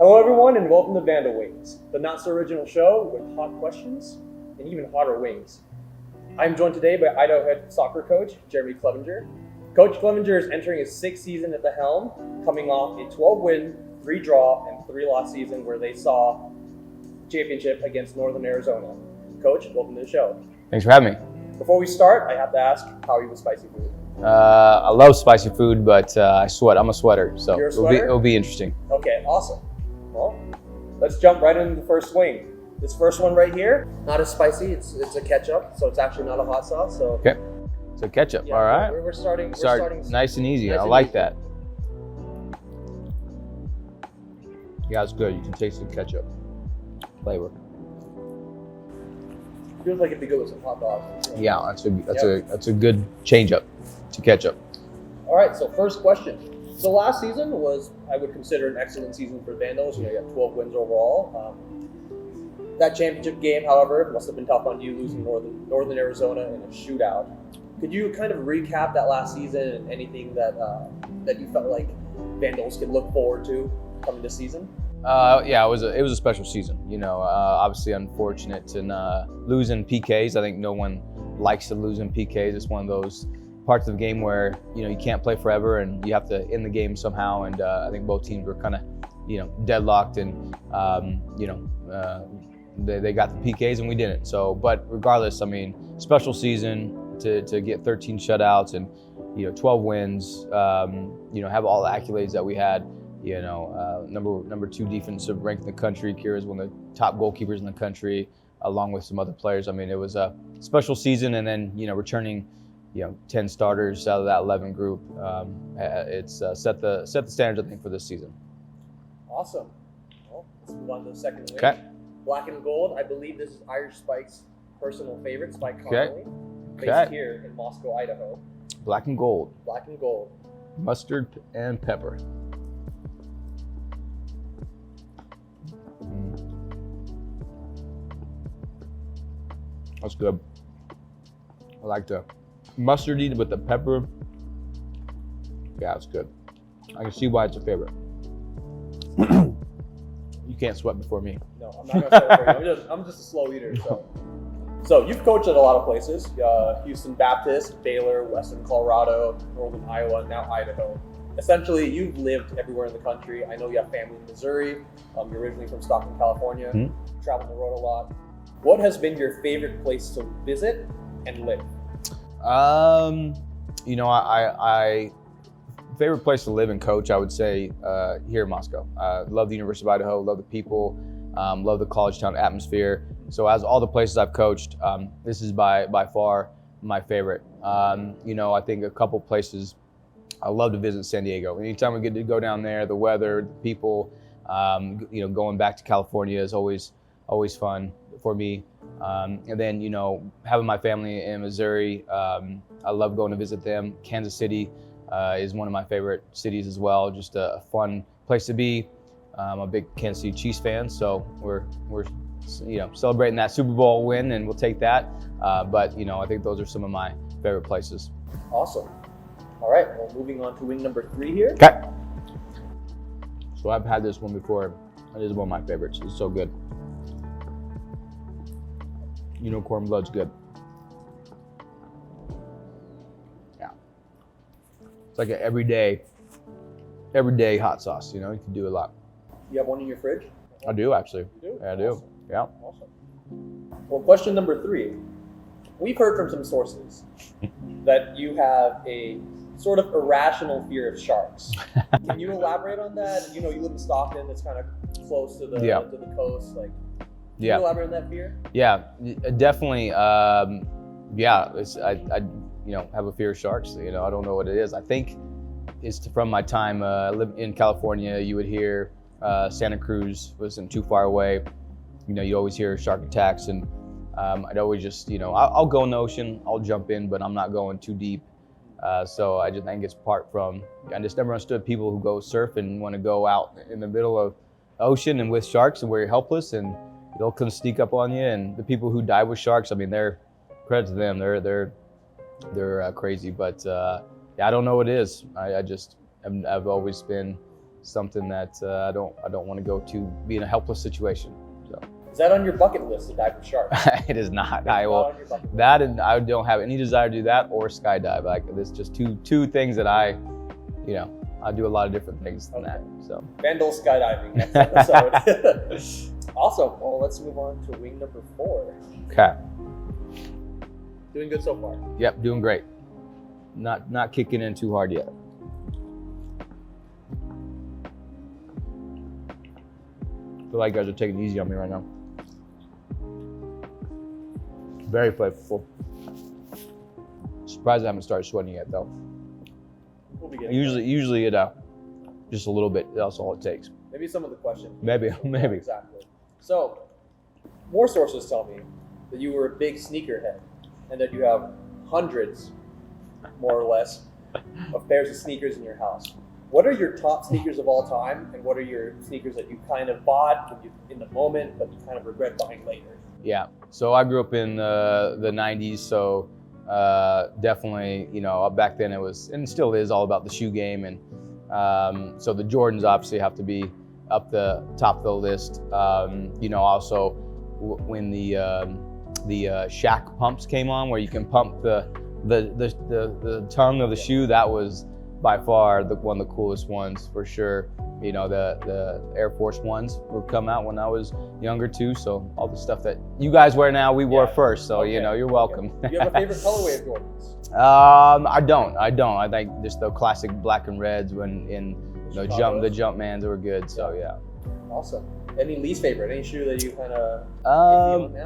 Hello everyone and welcome to Vandal Wings, the not so original show with hot questions and even hotter wings. I'm joined today by IDAHO head soccer coach Jeremy Clevenger. Coach Clevenger is entering his 6th season at the helm, coming off a 12-win, 3-draw, and 3-loss season where they saw championship against Northern Arizona. Coach, welcome to the show. Thanks for having me. Before we start, I have to ask, how are you with spicy food? I love spicy food, but I sweat. I'm a sweater, so You're a sweater? It'll be interesting. Okay, awesome. Well, let's jump right into the first wing. This first one right here, not as spicy. It's a ketchup, so it's actually not a hot sauce. So okay, so ketchup. yeah, all right. We're starting. Nice and easy. Nice I and like easy. that. Yeah, it's good. You can taste the ketchup flavor. Feels like it'd be good with some hot dogs. Yeah, that's a good change up to ketchup. All right. So first question. So last season was, I would consider, an excellent season for Vandals. You got 12 wins overall. That championship game, however, must have been tough on you, losing Northern Arizona in a shootout. Could you kind of recap that last season and anything that you felt like Vandals could look forward to coming this season? Yeah, it was a special season. You know, obviously unfortunate in losing PKs. I think no one likes to lose in PKs. It's one of those parts of the game where you can't play forever and you have to end the game somehow. And I think both teams were kind of deadlocked, and they got the PKs and we didn't. So, but regardless, I mean, special season to get 13 shutouts and 12 wins. Have all the accolades that we had. Number 2 defensive ranked in the country. Kira's one of the top goalkeepers in the country, along with some other players. I mean, it was a special season, and then returning 10 starters out of that 11 group. It's set the standards, I think, for this season. Awesome. Well, let's move on to the second wing. Okay. Black and gold. I believe this is Irish Spike's personal favorite, Spike Connolly, based Okay. here in Moscow, Idaho. Black and gold. Black and gold. Mustard and pepper. That's good. I like the mustardy with the pepper. Yeah, it's good. I can see why it's a favorite. You can't sweat before me. No, I'm not gonna celebrate. I'm just a slow eater. So you've coached at a lot of places: Houston Baptist, Baylor, Western Colorado, Northern Iowa, and now Idaho. Essentially, you've lived everywhere in the country. I know you have family in Missouri. You're originally from Stockton, California. Mm-hmm. Traveled the road a lot. What has been your favorite place to visit and live? I favorite place to live and coach, I would say here in Moscow. Love the University of Idaho, love the people, love the college town atmosphere. So as all the places I've coached, this is by far my favorite. I think a couple places I love to visit San Diego. Anytime we get to go down there, the weather, the people, going back to California is always fun for me. And then, having my family in Missouri, I love going to visit them. Kansas City is one of my favorite cities as well. Just a fun place to be. I'm a big Kansas City Chiefs fan, so we're celebrating that Super Bowl win, and we'll take that. But I think those are some of my favorite places. Awesome. All right, well, moving on to wing number 3 here. Okay. So I've had this one before. It is one of my favorites. It's so good. Unicorn blood's good. Yeah. It's like an everyday hot sauce. You can do a lot. You have one in your fridge? I do, actually. You do? Yeah, I do. Awesome. Yeah. Awesome. Well, question number 3. We've heard from some sources that you have a sort of irrational fear of sharks. Can you elaborate on that? You live in Stockton. It's kind of close to the coast. Can you elaborate on that fear? Yeah, definitely. I have a fear of sharks. I don't know what it is. I think it's from my time living in California. You would hear Santa Cruz wasn't too far away. You always hear shark attacks, and I'd always just, I'll go in the ocean, I'll jump in, but I'm not going too deep. So I just think it's part from, I just never understood people who go surf and want to go out in the middle of the ocean and with sharks and where you're helpless and they'll come sneak up on you. And the people who die with sharks, I mean, they're credit to them. They're crazy, but I don't know what it is. I've always been something that I don't want to go to be in a helpless situation. So Is that on your bucket list to dive with sharks? it is not. It's I not will on your bucket list. that, and I don't have any desire to do that or skydive. Like there's just two things that I do a lot of different things than that. So Vandal skydiving next episode. Awesome. Well, let's move on to wing number 4. okay. Doing good so far. Yep, doing great. Not kicking in too hard yet. I feel like you guys are taking it easy on me right now. Very flavorful. Surprised I haven't started sweating yet though. We'll be getting Usually just a little bit, that's all it takes. maybe some of the questions. Maybe. Exactly. So, more sources tell me that you were a big sneakerhead and that you have hundreds, more or less, of pairs of sneakers in your house. What are your top sneakers of all time, and what are your sneakers that you kind of bought in the moment, but you kind of regret buying later? Yeah, so I grew up in the 90s, so definitely, back then it was, and still is, all about the shoe game. And so the Jordans obviously have to be up the top of the list. Also when the Shaq pumps came on, where you can pump the tongue of the shoe, that was by far one of the coolest ones for sure. The Air Force Ones would come out when I was younger too. So all the stuff that you guys wear now, we wore first. So you're welcome. Do you have a favorite colorway of Jordans? I don't. I think just the classic black and reds the Jumpmans were good. So yeah. Awesome. Any least favorite? Any shoe that you kind of?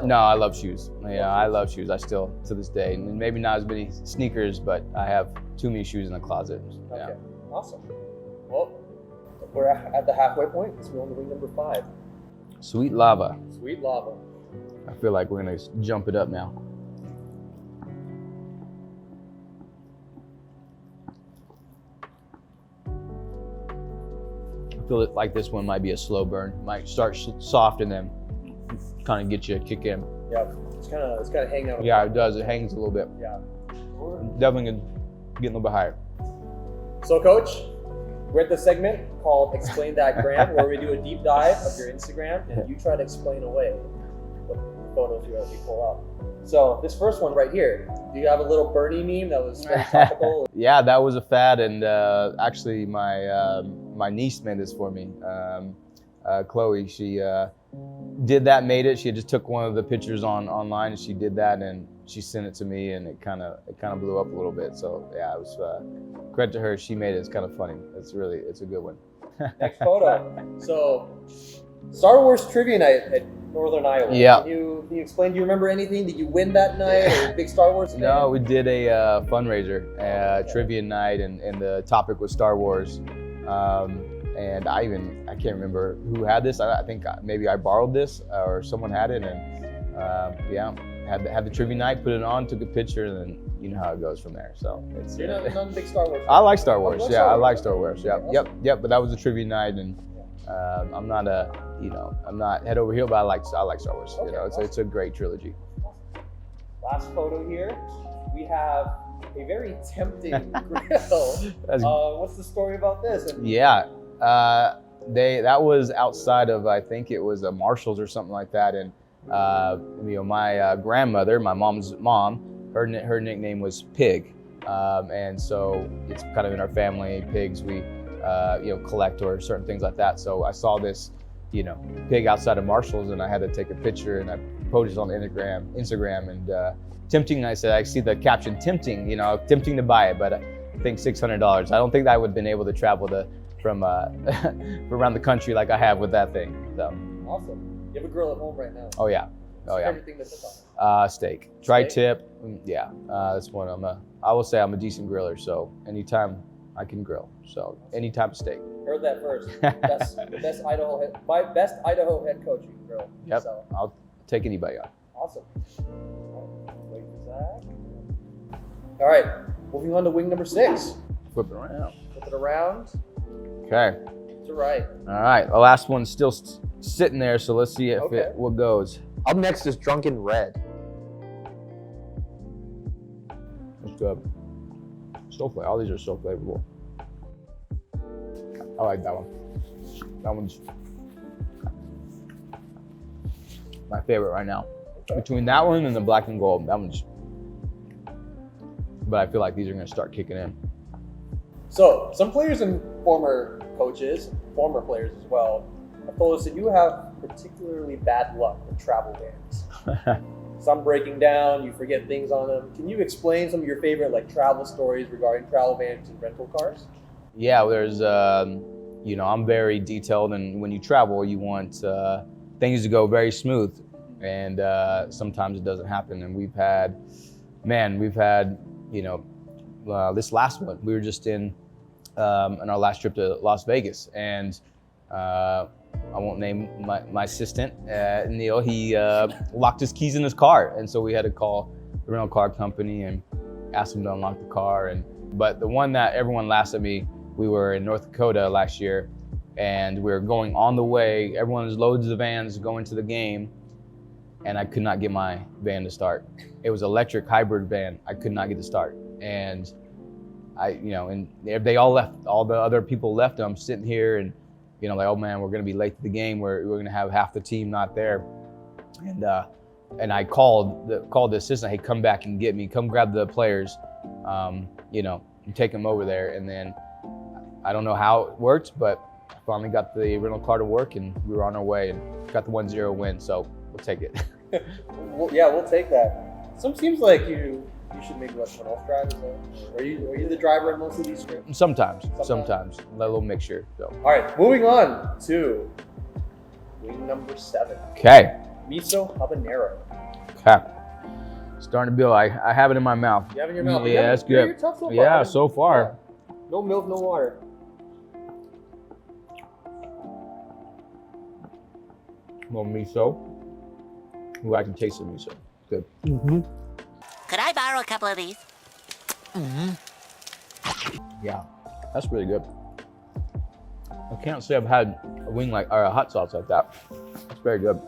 No, I love shoes. Yeah, I love shoes. I still, to this day, and maybe not as many sneakers, but I have too many shoes in the closet. Yeah. Okay. Awesome. Well, we're at the halfway point. Let's move on to wing number 5. Sweet lava. Sweet lava. I feel like we're gonna jump it up now. I feel like this one might be a slow burn. Might start soft and then kind of get you a kick in. Yeah, it's kind of hanging out. Yeah, it does. It hangs a little bit. Yeah. Definitely gonna get a little bit higher. So, Coach, we're at the segment called Explain That Gram, where we do a deep dive of your Instagram, and you try to explain away what photos you pull up. So, this first one right here, do you have a little Bernie meme that was very topical? Yeah, that was a fad, and actually my niece made this for me. Chloe, she did that, made it. She just took one of the pictures online, and she did that, and she sent it to me, and it kind of blew up a little bit. So yeah, it was credit to her. She made it. It's kind of funny. It's a good one. Next photo. So, Star Wars trivia night at Northern Iowa. Yeah. Can you explain? Do you remember anything? Did you win that night? Or a big Star Wars fan? No, we did a fundraiser, trivia night, and the topic was Star Wars. And I can't remember who had this. I think maybe I borrowed this or someone had it, and had the trivia night, put it on, took a picture, and then you know how it goes from there. So it's. You're not a big Star Wars fan. I like Star Wars. Oh, Yeah, I like Star Wars. Yeah, Okay, yep. But that was a trivia night, and I'm not I'm not head over heels, but I like Star Wars. Okay, It's a great trilogy. Last photo here, we have a very tempting grill. What's the story about this? Yeah, that was outside of, I think it was a Marshall's or something like that, and my grandmother, my mom's mom, her nickname was Pig, and so it's kind of in our family. Pigs, we collect or certain things like that. So I saw this pig outside of Marshall's, and I had to take a picture, and I posted it on Instagram, and tempting. I said, I see the caption, tempting, tempting to buy it, but I think $600. I don't think that I would have been able to travel from around the country like I have with that thing. So. Awesome. You have a grill at home right now. Oh yeah. Everything that's on. Steak. Tri-tip. Yeah. That's one. I will say I'm a decent griller, so anytime I can grill. So any type of steak. Heard that first. Best Idaho head coach you can grill. Yep. So. I'll take anybody on. Awesome. Wait for Zach. All right. Moving on to wing number 6. Flip it around. Flip it around. Okay. To right. All right. The last one's still sitting there, so let's see what goes. Up next is Drunken Red. That's good. So flavorful. All these are so flavorful. I like that one. That one's my favorite right now. Between that one and the black and gold, that one's. But I feel like these are gonna start kicking in. So, some players and former coaches, former players as well, have told us that you have particularly bad luck with travel vans. Some breaking down, you forget things on them. Can you explain some of your favorite travel stories regarding travel vans and rental cars? Yeah, there's, I'm very detailed, and when you travel, you want things to go very smooth, and sometimes it doesn't happen. And we've had, this last one, we were just in our last trip to Las Vegas, and I won't name my assistant, Neil. He locked his keys in his car, and so we had to call the rental car company and ask them to unlock the car. But the one that everyone laughed at me, we were in North Dakota last year, and we were going on the way. Everyone was loads of vans going to the game, and I could not get my van to start. It was an electric hybrid van. I could not get to start, and and they all left. All the other people left. I'm sitting here, and oh man, we're gonna be late to the game. We're gonna have half the team not there, and I called the assistant. Hey, come back and get me. Come grab the players, and take them over there. And then I don't know how it worked, but finally got the rental car to work, and we were on our way and got the 1-0 win. So we'll take it. Well, yeah, we'll take that. Seems like you should maybe let someone else drive as well. Are you the driver in most of these trips? Sometimes. A little mixture. So. All right, moving on to wing number 7. Okay. Miso habanero. Okay. Starting to build. I have it in my mouth. You have it in your mouth? Yeah, that's good. You're tough so far. Yeah, so far. No milk, no water. More miso. Ooh, I can taste the miso. Good. Mm-hmm. Could I borrow a couple of these? Mm-hmm. Yeah, that's really good. I can't say I've had a wing or a hot sauce like that. It's very good.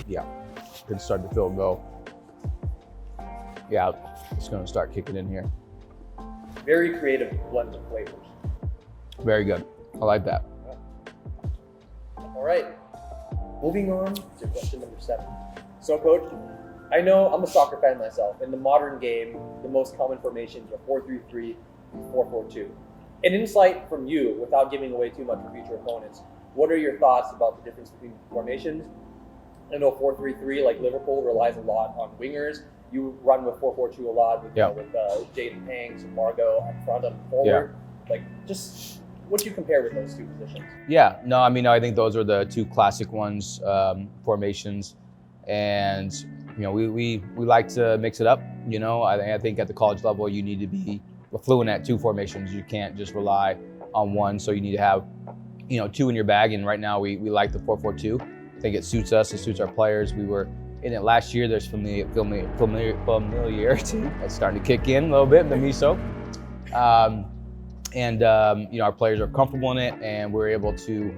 Yeah, can start to feel it go. Yeah, it's gonna start kicking in here. Very creative blend of flavors. Very good. I like that. All right, moving on to question number 7. So, Coach, I know I'm a soccer fan myself. In the modern game, the most common formations are 4-3-3 and 4-4-2. An insight from you, without giving away too much for future opponents, what are your thoughts about the difference between formations? I know 4-3-3, like Liverpool, relies a lot on wingers. You run with 4-4-2 a lot with Jaden Hanks and Margot up front and forward. Yeah. Just what do you compare with those two positions? Yeah, no, I think those are the two classic ones, formations, and we like to mix it up. I think at the college level you need to be fluent at 2 formations. You can't just rely on one, so you need to have 2 in your bag. And right now we like the 4-4-2. I think it suits us. It suits our players. We were in it last year. There's familiarity that's starting to kick in a little bit in the miso. Our players are comfortable in it, and we're able to,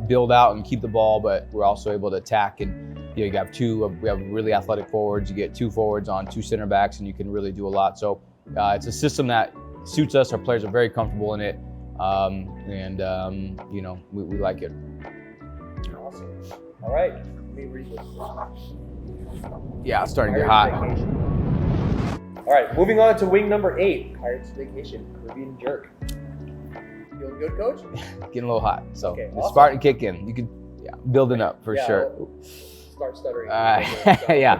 build out and keep the ball, but we're also able to attack. And we have really athletic forwards. You get 2 forwards on 2 center backs, and you can really do a lot. So it's a system that suits us. Our players are very comfortable in it, we like it. Awesome. All right, let me read this. Yeah, it's starting to get hot. All right, moving on to wing number 8, Pirates Vacation, Caribbean Jerk. Feeling good, Coach? Getting a little hot, so okay, it's starting to kick in. You can, building up for sure. We'll start stuttering. Yeah.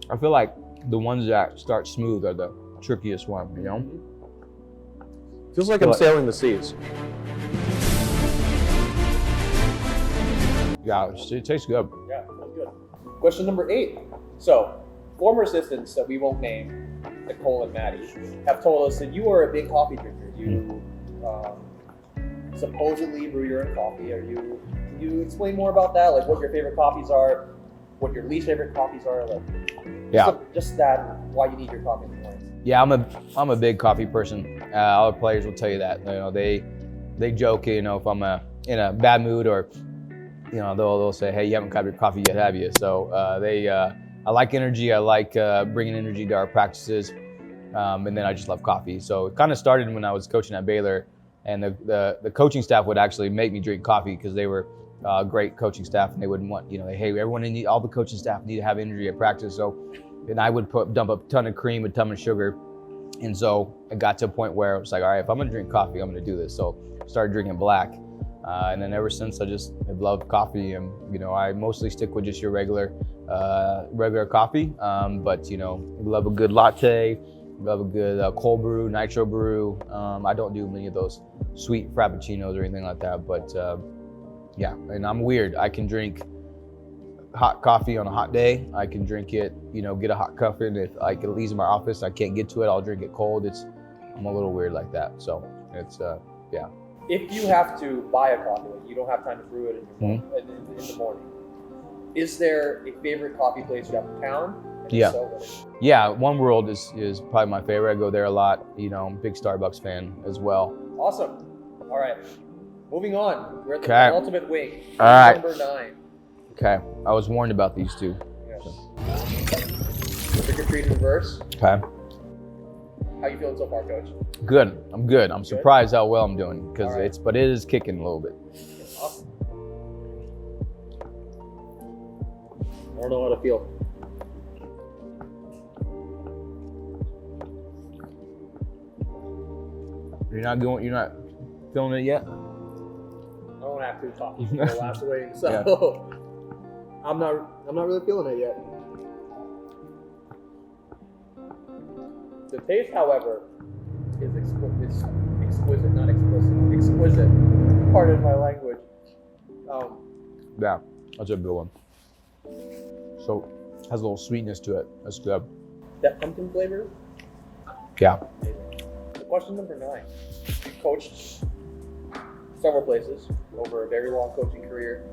I feel like the ones that start smooth are the trickiest one, Feels like I'm sailing the seas. Yeah, it tastes good. Yeah, feels good. Question number 8. So, former assistants that we won't name, Nicole and Maddie, have told us that you are a big coffee drinker. You supposedly brew your own coffee. Can you explain more about that? Like what your favorite coffees are, what your least favorite coffees are, just that, why you need your coffee in the morning. Yeah, I'm a big coffee person. All the players will tell you that. They joke, if I'm in a bad mood or you know, they'll say, hey, you haven't got your coffee yet, have you? So I like energy. I like bringing energy to our practices. And then I just love coffee. So it kind of started when I was coaching at Baylor, and the coaching staff would actually make me drink coffee because they were great coaching staff, and they wouldn't want, you know, hey, all the coaching staff need to have energy at practice. So, and I would dump a ton of cream, a ton of sugar. And so it got to a point where I was like, all right, if I'm gonna drink coffee, I'm gonna do this. So I started drinking black. And then ever since, I just have loved coffee, and you know, I mostly stick with just your regular coffee. But you know, love a good latte, love a good cold brew, nitro brew. I don't do many of those sweet frappuccinos or anything like that. But yeah, and I'm weird. I can drink hot coffee on a hot day. I can drink it, you know, get a hot coffee, and if I can leave in my office, I can't get to it, I'll drink it cold. I'm a little weird like that. So it's yeah. If you have to buy a coffee, like you don't have time to brew it in the morning, is there a favorite coffee place you have in town? And Yeah. So what is it? Yeah, One World is probably my favorite. I go there a lot. You know, I'm a big Starbucks fan as well. Awesome. All right. Moving on. We're at the Okay. ultimate wing. All right. Number 9. Okay, I was warned about these two. Yes. Trick or treat in reverse. Okay, How you feeling so far, Coach? good. I'm good. I'm surprised how well I'm doing because All right. but it is kicking a little bit. Awesome. I don't know how to feel. You're not feeling it yet? I don't have to talk for the last wing, so I'm not really feeling it yet. The taste, however, is exquisite, not explicit. Exquisite. Pardon my language. Yeah, that's a good one. So has a little sweetness to it. That's good. That pumpkin flavor. Yeah. Amazing. So question number 9. You coached several places over a very long coaching career.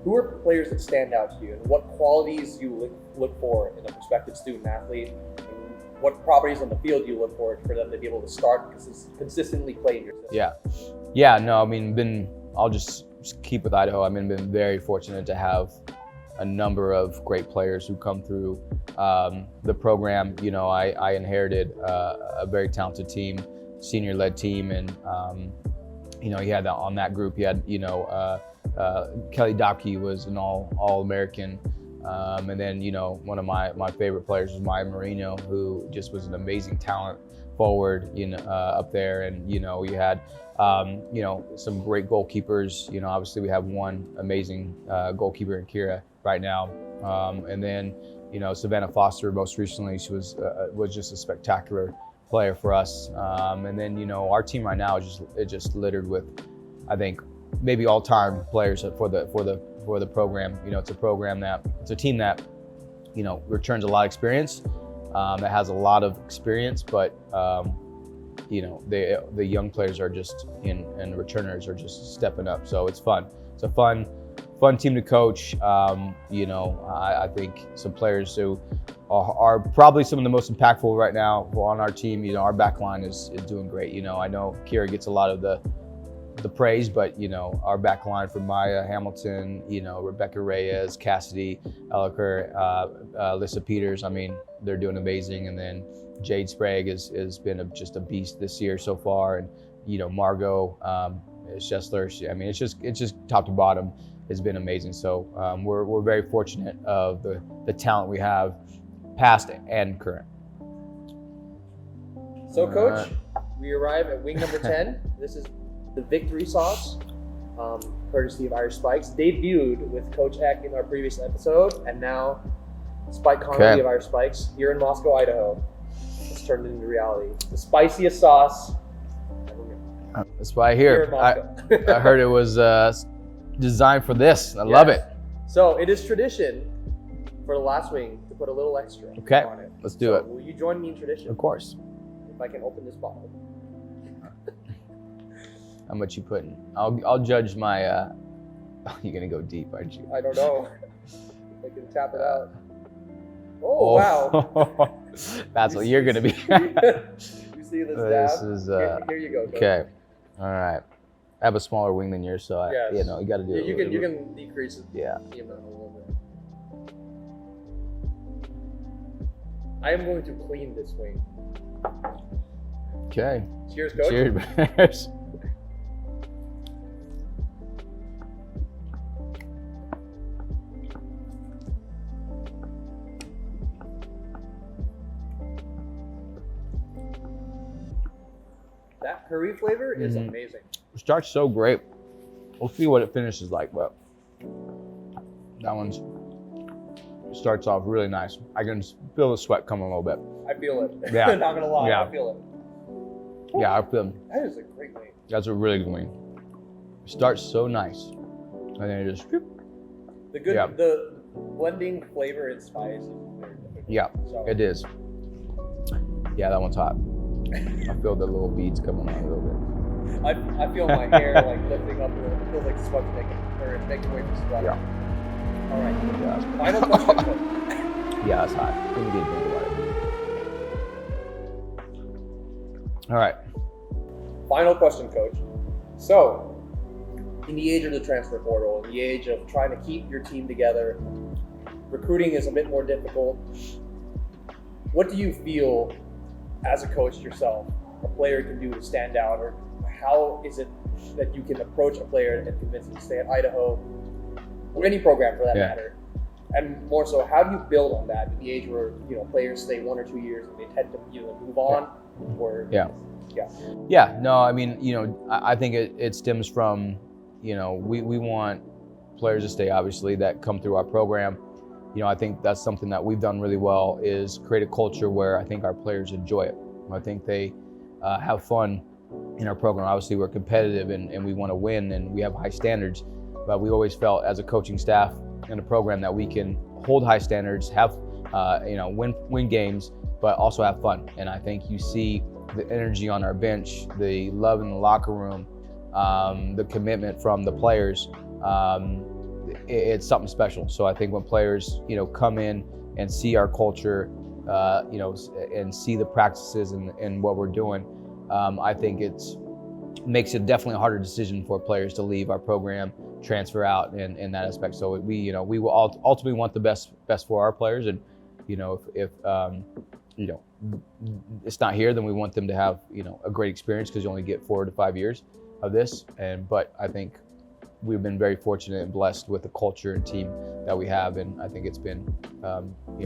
Who are players that stand out to you, and what qualities you look for in a prospective student athlete? And what properties on the field you look for them to be able to start consistently play in your system? Yeah. No, I mean, I'll just keep with Idaho. I mean, been very fortunate to have a number of great players who come through the program. You know, I inherited a very talented team, senior-led team, and you know, he had on that group. He had, you know, Kelly Dockey was an all-American, and then, you know, one of my favorite players was Maya Marino, who just was an amazing talent forward, you know, up there. And you know, you had you know, some great goalkeepers. You know, obviously we have one amazing goalkeeper in Kira right now, and then, you know, Savannah Foster most recently. She was just a spectacular player for us. And then, you know, our team right now is just littered with, I think, maybe all-time players for the program. You know, it's a team that, you know, returns a lot of experience. That has a lot of experience, but you know, the young players are just and the returners are just stepping up. So it's fun. It's a fun team to coach. You know, I think some players who are probably some of the most impactful right now on our team. You know, our back line is doing great. You know, I know Kira gets a lot of the praise, but you know, our back line from Maya Hamilton, you know, Rebecca Reyes, Cassidy Elliker, Alyssa Peters, I mean, they're doing amazing. And then Jade Sprague has been just a beast this year so far. And you know, Margot Schessler, I mean, it's just top to bottom has been amazing. So we're very fortunate of the talent we have, past and current. So, Coach, we arrive at wing number 10. This is the victory sauce, courtesy of Irish Spikes. Debuted with Coach Eck in our previous episode, and now Spike Connolly of Irish Spikes here in Moscow, Idaho. Let's turn it into reality. The spiciest sauce. That's why I hear. I heard it was designed for this. I love it. So it is tradition for the last wing to put a little extra on it. Let's do it. Will you join me in tradition? Of course. If I can open this bottle. How much you putting? I'll judge my. You're gonna go deep, aren't you? I don't know. I can tap it out. Oh wow! That's what you're gonna be. You see this dab? This is. Here you go. Coach. Okay. All right. I have a smaller wing than yours, so Yes. you got to do it. You can decrease the Yeah. amount a little bit. I am going to clean this wing. Okay. Cheers, coach. Cheers, Bears. That curry flavor is amazing. It starts so great. We'll see what it finishes like, but that one's starts off really nice. I can feel the sweat coming a little bit. I feel it. Yeah. Not gonna lie, Yeah. I feel it. Yeah, I feel That is a great wing. that's a really good wing. It starts so nice, and then it just The good, Yeah. the blending flavor and spice is very difficult. yeah, So, it is. Yeah, that one's hot. I feel the little beads coming out a little bit. I feel my hair like lifting up a little. It feels like sweat's making way for sweat. Yeah. All right. Yeah, Final question. Coach. yeah, it's hot. Let me get a drink about it. All right. Final question, coach. So, in the age of the transfer portal, in the age of trying to keep your team together, recruiting is a bit more difficult. What do you feel, as a coach yourself, a player can do to stand out, or how is it that you can approach a player and convince them to stay at Idaho, or any program for that Yeah. matter? And more so, how do you build on that in the age where players stay 1 or 2 years and they tend to either move on or Yeah, no, I mean, I think it stems from, we want players to stay, obviously, that come through our program. I think that's something that we've done really well, is create a culture where I think our players enjoy it. I think they have fun in our program. Obviously, we're competitive and we want to win and we have high standards, but we always felt as a coaching staff in a program that we can hold high standards, have, win games, but also have fun. And I think you see the energy on our bench, the love in the locker room, the commitment from the players. It's something special. So I think when players, come in and see our culture, and see the practices and what we're doing, I think makes it definitely a harder decision for players to leave our program, transfer out in that aspect. So we will ultimately want the best for our players. And, if it's not here, then we want them to have, a great experience, because you only get 4 to 5 years of this. But I think we've been very fortunate and blessed with the culture and team that we have, and I think it's been,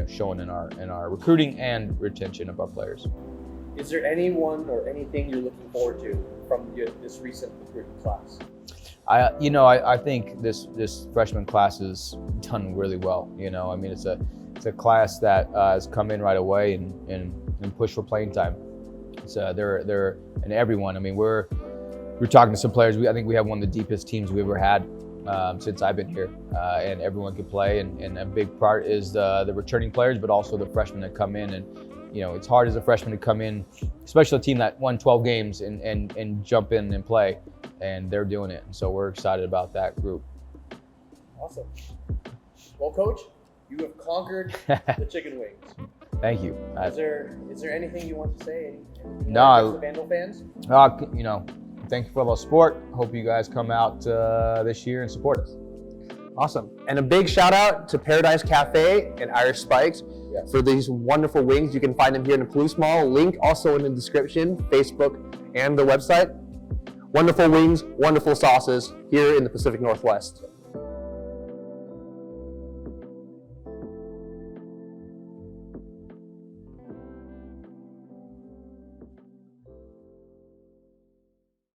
shown in our recruiting and retention of our players. Is there anyone or anything you're looking forward to from this recent recruiting class? I think this freshman class has done really well. I mean, it's a class that has come in right away and pushed for playing time. So they're and everyone. I mean, we're talking to some players. I think we have one of the deepest teams we've ever had since I've been here, and everyone can play. And a big part is the returning players, but also the freshmen that come in. And it's hard as a freshman to come in, especially a team that won 12 games and jump in and play, and they're doing it. And so we're excited about that group. Awesome. Well, Coach, you have conquered the chicken wings. Thank you. Is there anything you want to say? Anything No, to the Vandal fans? Thank you for all the support. Hope you guys come out this year and support us. Awesome. And a big shout out to Paradise Cafe and Irish Spikes for these wonderful wings. You can find them here in the Palouse Mall. Link also in the description, Facebook, and the website. Wonderful wings, wonderful sauces here in the Pacific Northwest.